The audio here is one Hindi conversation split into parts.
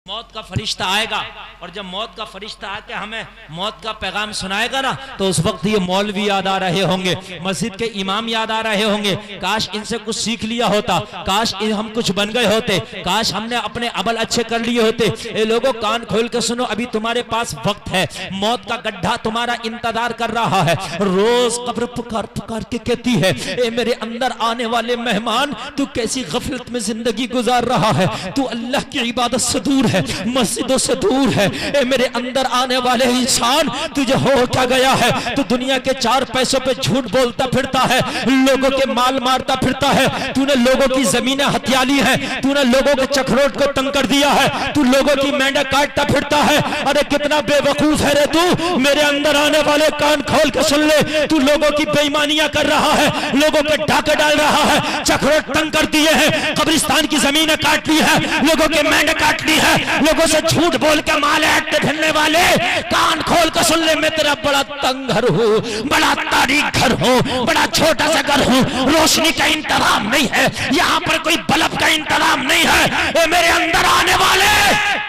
मौत का फरिश्ता आएगा और जब मौत का फरिश्ता आके हमें मौत का पैगाम सुनाएगा ना, तो उस वक्त ये मौलवी याद आ रहे होंगे, मस्जिद के इमाम याद आ रहे होंगे, काश इनसे कुछ सीख लिया होता, काश हम कुछ बन गए होते, काश हमने अपने अमल अच्छे कर लिए होते। ये लोगों कान खोल के सुनो, अभी तुम्हारे पास वक्त है, मौत का गड्ढा तुम्हारा इंतजार कर रहा है। रोज कब्र पुकार पुकार के कहती है, ए मेरे अंदर आने वाले मेहमान, तू कैसी गफलत में जिंदगी गुजार रहा है, तू अल्लाह की इबादत से दूर है, मस्जिदों से दूर है। ए मेरे अंदर आने वाले इंसान, तुझे हो क्या गया है? तू दुनिया के चार पैसों पे झूठ बोलता फिरता है, लोगों के माल मारता फिरता है, तूने लोगों की जमीनें हथिया ली है, तूने लोगों के चखरोट को तंग कर दिया है, तू लोगों की मेंढक काटता फिरता है। अरे कितना बेवकूफ है रे तू। मेरे अंदर आने वाले कान खोल के सुन ले, तू लोगों की बेईमानियां कर रहा है, लोगों पे डाके डाल रहा है, चखरोट तंग कर दिए हैं, कब्रिस्तान की जमीनें काट ली है, लोगों के मेंढक काट ली है, लोगों से झूठ बोल के माल ऐंठते फिरने वाले, कान खोल कर सुन ले, मैं तेरा बड़ा तंग घर हूँ, बड़ा तारीख घर हूँ, बड़ा छोटा सा घर हूँ, रोशनी का इंतजाम नहीं है, यहाँ पर कोई बल्ब का इंतजाम नहीं है। ए मेरे अंदर आने वाले,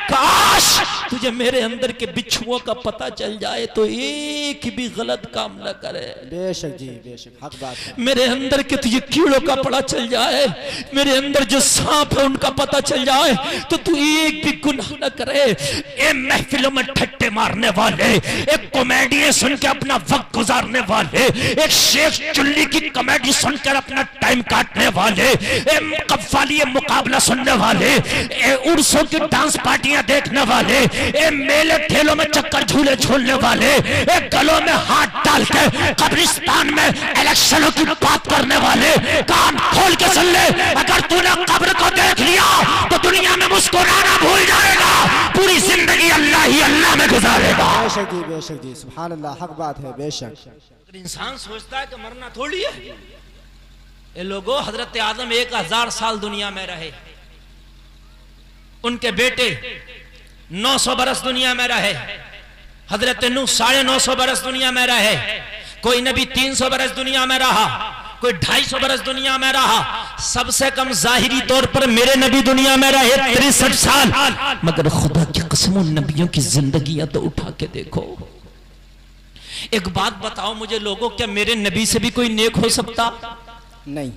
काश तुझे मेरे अंदर के बिच्छुओं का पता चल जाए तो एक भी गलत काम न करे। बेशक जी, बेशक, हक बात है। मेरे अंदर के तुझे कीड़ों का पता चल जाए, मेरे अंदर जो सांप है उनका पता चल जाए, तो तू एक भी गुनाह न करे। ए महफिलों में ठट्टे मारने वाले, एक कॉमेडी सुन के अपना वक्त गुजारने वाले, एक शेख चुल्ली की कॉमेडी सुनकर अपना टाइम काटने वाले, कव्वाली मुकाबला सुनने वाले, उर्सों की डांस पार्टियां देखने वाले, मेले ठेलों में चक्कर झूले झूलने वाले, गलों में हाथ डाल के कब्रिस्तान में इलेक्शनों की बात करने वाले, कान खोल के सुन ले, अगर तूने कब्र को देख लिया तो दुनिया में मुस्कुराना भूल जाएगा, पूरी जिंदगी अल्लाह ही अल्लाह में गुजारेगा। बेशक जी, बेशक जी, सुभान अल्लाह, हक बात है। बेशक इंसान सोचता है कि मरना थोड़ी है। ये लोगों, हजरत आदम 1000 साल दुनिया में रहे, उनके बेटे 900 बरस दुनिया में रहे, हजरत नूह 950 बरस दुनिया में रहे, कोई नबी 300 बरस दुनिया में रहा, कोई 250 बरस दुनिया में रहा, सबसे कम जाहिरी तौर पर मेरे नबी दुनिया में रहे 63 साल। मगर खुदा की कसम, उन नबियों की जिंदगियां तो उठा के देखो। एक बात बताओ मुझे लोगों, क्या मेरे नबी से भी कोई नेक हो सकता? नहीं।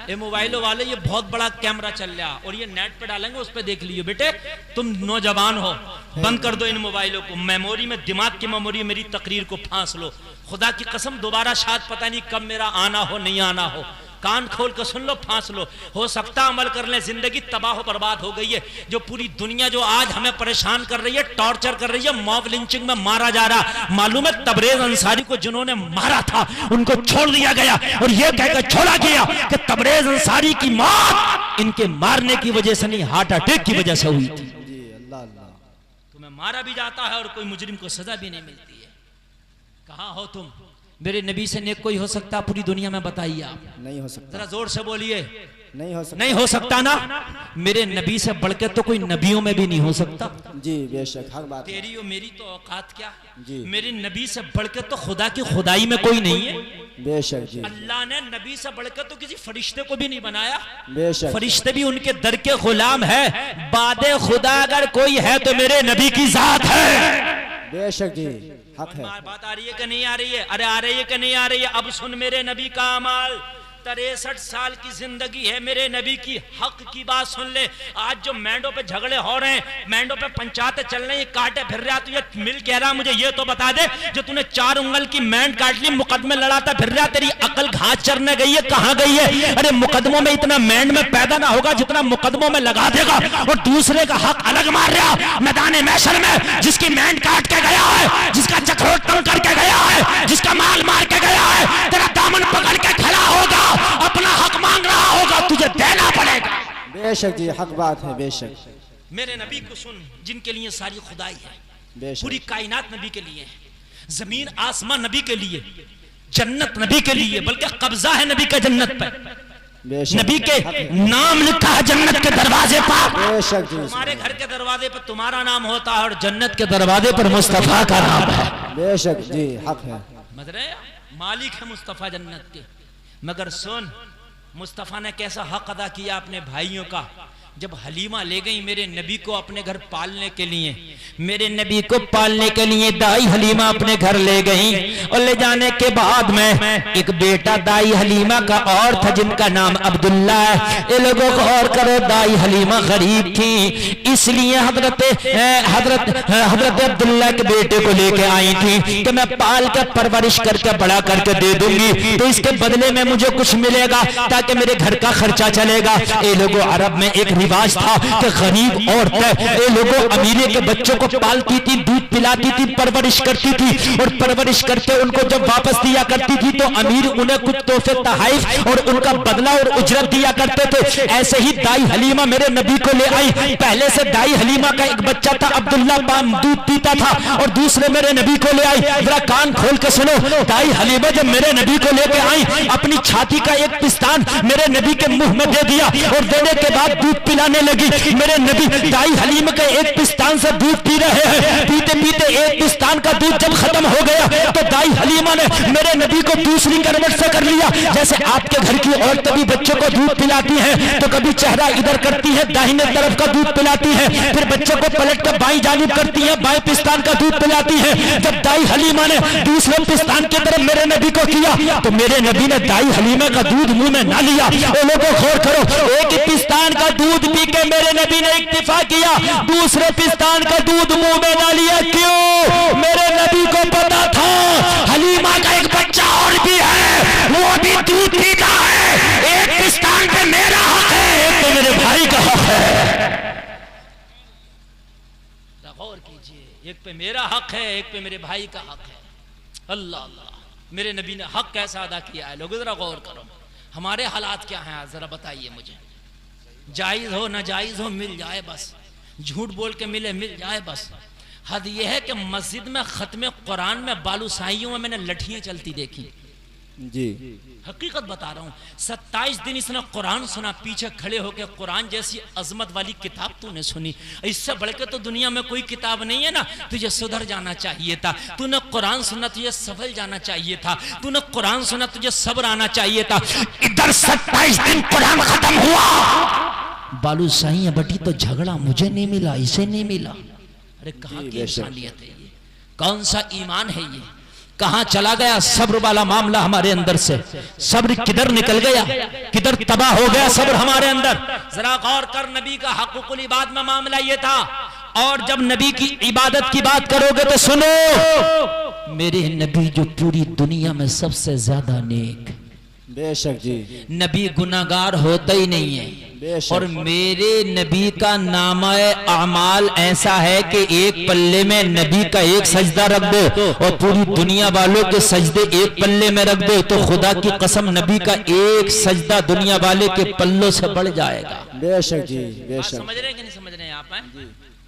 ये मोबाइलों वाले, ये बहुत बड़ा कैमरा चल रहा और ये नेट पे डालेंगे, उस पे देख लियो। बेटे तुम नौजवान हो, बंद कर दो इन मोबाइलों को, मेमोरी में, दिमाग की मेमोरी मेरी तकरीर को फांस लो। खुदा की कसम, दोबारा शायद पता नहीं कब मेरा आना हो, नहीं आना हो, कान खोल कर सुन लो, फांस लो। हो सकता अमल कर ले, जिंदगी तबाह बर्बाद हो गई है। जो पूरी दुनिया जो आज हमें परेशान कर रही है, टॉर्चर कर रही है, मॉब लिंचिंग में मारा जा रहा, मालूम है तबरेज अंसारी को जिन्होंने मारा था उनको छोड़ दिया गया और यह कहकर छोड़ा गया कि तबरेज अंसारी की मौत इनके मारने की वजह से नहीं, हार्ट अटैक की वजह से हुई थी। तुम्हें मारा भी जाता है और कोई मुजरिम को सजा भी नहीं मिलती है। कहां हो तुम? मेरे नबी से नेक कोई हो सकता पूरी दुनिया में? बताइए आप। नहीं हो सकता। जरा जोर से बोलिए। नहीं हो सकता। नहीं हो सकता ना? मेरे नबी से बढ़कर तो कोई नबियों में भी नहीं हो सकता। जी बेशक, हक बात। तेरी और मेरी तो औकात क्या जी। मेरे नबी से बढ़कर तो खुदा की खुदाई में कोई नहीं है। बेशक जी। अल्लाह ने नबी से बढ़कर तो किसी फरिश्ते को भी नहीं बनाया। बेशक। फरिश्ते भी उनके दर के गुलाम है। बादे खुदा अगर कोई है तो मेरे नबी की जात है। बेशक जी, हक है। बात आ रही है कि नहीं आ रही है? अरे आ रही है कि नहीं आ रही है? अब सुन मेरे नबी का अमल। 63 साल की जिंदगी है मेरे नबी की। हक की बात सुन ले। आज जो मैंडों पे झगड़े हो रहे हैं, मैंडों पे पंचायतें चल रही हैं, काटे फिर रहा, तू ये मिल कह रहा मुझे ये तो बता दे, जो तूने 4 उंगल की मैंड काट ली, मुकदमे लड़ाता फिर रहा, तेरी अकल घास चरने गई है, कहां गई है? अरे मुकदमों में इतना मैंड में पैदा ना होगा जितना मुकदमों में लगा देगा, और दूसरे का हक अलग मार रहा मैदान महशर में। जिसकी मैंड काट के गया है, जिसका चक्रोट तंग करके गया है, जिसका माल मार के गया है, तेरा दामन पकड़ के खड़ा होगा, अपना हक मांग रहा होगा, तुझे देना पड़ेगा। बेशक जी, हक बात है। बेशक। मेरे नबी को सुन, जिनके लिए सारी खुदाई है, बेशक। पूरी कायनात नबी के लिए है, जमीन आसमान नबी के लिए, जन्नत नबी के लिए, बल्कि कब्जा है नबी का जन्नत पर। नबी के नाम लिखा है जन्नत के दरवाजे पर। बेशक जी। तुम्हारे घर के दरवाजे पर तुम्हारा नाम होता है और जन्नत के दरवाजे पर मुस्तफा का नाम है। बेशक जी, हक है। मतलब मालिक है मुस्तफा जन्नत के। मगर सुन, मुस्तफा ने कैसा हक अदा किया अपने भाइयों का। जब हलीमा ले गई मेरे नबी को अपने घर पालने के लिए, मेरे नबी को पालने के लिए दाई हलीमा अपने घर ले गई। और ले जाने के बाद में एक बेटा दाई हलीमा का और था जिनका नाम अब्दुल्ला है। ये लोगों को और करो, दाई हलीमा गरीब थी, इसलिए हजरत अब्दुल्ला के बेटे को लेके आई थी कि मैं पाल कर परवरिश करके बड़ा करके दे दूंगी, तो इसके बदले में मुझे कुछ मिलेगा ताकि मेरे घर का खर्चा चलेगा। ये लोगों अरब में एक रिवाज था कि गरीब औरतें ये लोगों अमीरी के बच्चों को पालती थी, दूध पिलाती थी, परवरिश करती थी, और परवरिश करके उनको जब वापस दिया करती थी तो अमीर उन्हें कुछ तोहफे तोहफे और उनका बदला और उजरत दिया करते थे। ऐसे ही दाई हलीमा मेरे नबी को ले आई। पहले से दाई हलीमा का एक बच्चा था अब्दुल्ला, दूध पीता था, और दूसरे मेरे नबी को ले आई। जरा कान खोल के सुनो, दाई हलीमा जब मेरे नबी को लेके आई, अपनी छाती का एक पिस्तान मेरे नबी के मुंह में दे दिया और देने के बाद दूध पिलाने लगी। मेरे नबी दाई हलीमा के एक पिस्तान से दूध पी रहे हैं, पीते पीते एक पिस्तान का दूध जब खत्म हो गया तो दाई हलीमा ने मेरे नबी को दूसरी करवट से कर लिया। जैसे आपके घर की औरतें भी बच्चों को दूध पिलाती हैं तो कभी चेहरा इधर करती है, दाहिने तरफ का दूध पिलाती है, फिर बच्चों को पलट कर बाईं जानिब करती है, बाएं पिस्तान का दूध पिलाती है। जब दाई हलीमा ने दूसरे पिस्तान की तरफ मेरे नबी को किया तो मेरे नबी ने दाई हलीमा का दूध मुंह में ना लिया। वो लोगों गौर करो, एक ही पिस्तान का दूध पी के मेरे नबी ने इक्तिफा किया, दूसरे पिस्तान का दूध मुंह में ना लिया। क्यों? मेरे नबी को पता था हलीमा का एक बच्चा और भी है, वो भी दूध पीता है। एक पिस्तान पे मेरा हक है, एक पे मेरे भाई का हक है। गौर कीजिए, एक पे मेरा हक है, एक पे मेरे भाई का हक है। अल्लाह अल्लाह, मेरे नबी ने हक कैसा अदा किया है। लोग जरा गौर करो, हमारे हालात क्या हैं जरा बताइए मुझे। जायज हो ना जायज हो मिल जाए बस, झूठ बोल के मिले मिल जाए बस। हद यह है कि मस्जिद में खत्म कुरान में बालूसाहियों में मैंने लठियां चलती देखी जी, हकीकत बता रहा हूं। 27 दिन इसने कुरान सुना, पीछे खड़े होकर कुरान जैसी अजमत वाली किताब तूने सुनी, इससे बढ़ के तो दुनिया में कोई किताब नहीं है ना। तुझे सुधर जाना चाहिए था, तूने कुरान सुना तुझे सफल जाना चाहिए था, तूने कुरान सुना तुझे सब्र आना चाहिए था। इधर 27 दिन कुरान खत्म हुआ, बालूशाही बटी तो झगड़ा मुझे नहीं मिला, इसे नहीं मिला। अरे कहाँ की इंसानियत है ये, कौन सा ईमान है ये, कहां चला गया सब्र वाला मामला हमारे अंदर से। सब्र किधर निकल गया, किधर तबाह हो गया सब्र हमारे अंदर। जरा गौर कर, नबी का हक़ुक़ुल इबाद में मामला ये था। और जब नबी की इबादत की बात करोगे तो सुनो, मेरे नबी जो पूरी दुनिया में सबसे ज्यादा नेक, बेशक जी, नबी गुनाहगार होता ही नहीं है। और मेरे नबी का नामा अमाल ऐसा है कि एक पल्ले में नबी का एक सजदा रख दो और पूरी दुनिया वालों के सजदे एक पल्ले में रख दो तो खुदा की कसम नबी का एक सजदा दुनिया वाले के पल्लों से बढ़ जाएगा। बेशक जी, बेशक। समझ रहे हैं कि नहीं समझ रहे हैं आप?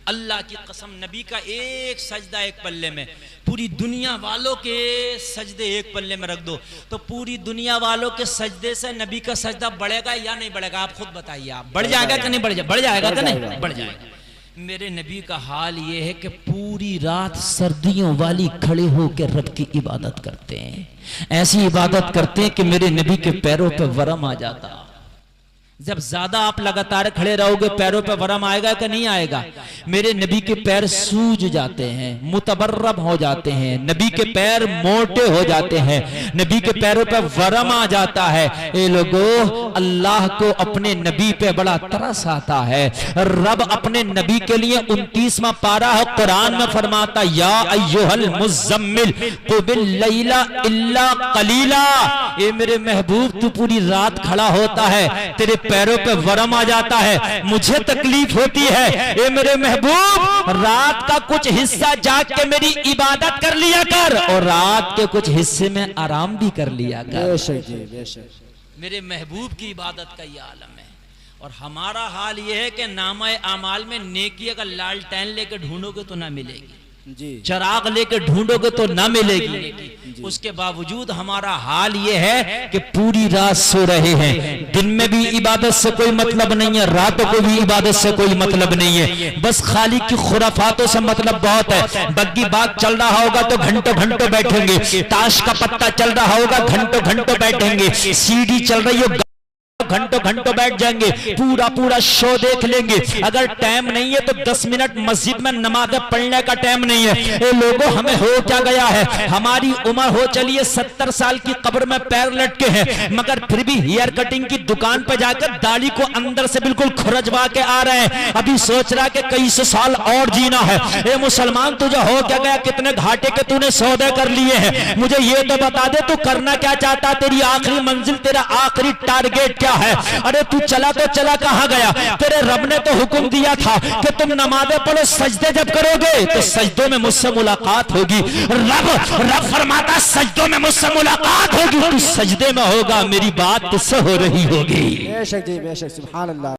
अल्लाह की कसम, नबी का एक सजदा एक पल्ले में, पूरी दुनिया वालों के सजदे एक पल्ले में रख दो तो पूरी दुनिया वालों के सजदे से नबी का सजदा बढ़ेगा या नहीं बढ़ेगा? आप खुद बताइए, आप बढ़ जाएगा कि नहीं बढ़ जाएगा? बढ़ जाएगा कि नहीं बढ़ जाएगा? मेरे नबी का हाल ये है कि पूरी रात सर्दियों वाली खड़े होकर रब की इबादत करते हैं, ऐसी इबादत करते हैं कि मेरे नबी के पैरों पर वरम आ जाता। जब ज्यादा आप लगातार खड़े रहोगे पैरों पे वरम आएगा कि नहीं आएगा? मेरे नबी के पैर सूज जाते हैं, मुतबर्रब हो जाते हैं, नबी के पैर मोटे हो जाते हैं, नबी के पैरों पे वरम आ जाता है। ये लोगों, अल्लाह को अपने नबी पे बड़ा तरस आता है। रब अपने नबी के लिए 29वां पारा है कुरान में फरमाता, या अय्युहल मुज़म्मिल कुबिल लैला इल्ला कलीला। ये मेरे महबूब तू पूरी रात खड़ा होता है, तेरे पैरों पे वरम आ जाता है, मुझे तकलीफ होती है। ये मेरे महबूब रात का कुछ हिस्सा जाग के मेरी इबादत कर लिया कर और रात के कुछ हिस्से में आराम भी कर लिया कर। बेशक जी, बेशक। मेरे महबूब की इबादत का ये आलम है। और हमारा हाल ये है कि नामा आमाल में नेकी अगर लालटेन लेके ढूंढोगे तो ना मिलेगी जी, चराग लेके ढूंढोगे तो ना मिलेगी। उसके बावजूद हमारा हाल ये है कि पूरी रात सो रहे हैं, दिन में भी इबादत से कोई मतलब नहीं है, रातों को भी इबादत से कोई मतलब नहीं है, बस खाली की खुराफातों से मतलब बहुत है। बग्गी बाग चल रहा होगा तो घंटों घंटों बैठेंगे, ताश का पत्ता चल रहा होगा घंटों घंटों बैठेंगे, सीडी चल रही हो घंटों घंटों बैठ जाएंगे, पूरा पूरा शो देख लेंगे। अगर टाइम नहीं है तो 10 मिनट मस्जिद में नमाज पढ़ने का टाइम नहीं है। ये लोगों, हमें हो क्या गया है, हमारी उम्र हो चली है 70 साल की, कब्र में पैर लटके हैं, मगर फिर भी हेयर कटिंग की दुकान पर जाकर दाढ़ी को अंदर से बिल्कुल खुरजवा के आ रहे हैं। अभी सोच रहा कि कई सौ साल और जीना है। ए मुसलमान, तुझे हो क्या गया, कितने घाटे के तूने सौदे कर लिए हैं, मुझे ये तो बता दे तू करना क्या चाहता, तेरी आखिरी मंजिल, तेरा आखिरी टारगेट क्या है। अरे तू चला तो चला कहां गया, तेरे रब ने तो हुक्म दिया था कि तुम नमाज़ें पढ़ो, सजदे जब करोगे तो सजदों में मुझसे मुलाकात होगी। रब फरमाता सजदों में मुझसे मुलाकात होगी, तू सजदे में होगा, मेरी बात तुझसे हो रही होगी। बेशक जी बेशक, सुभान अल्लाह।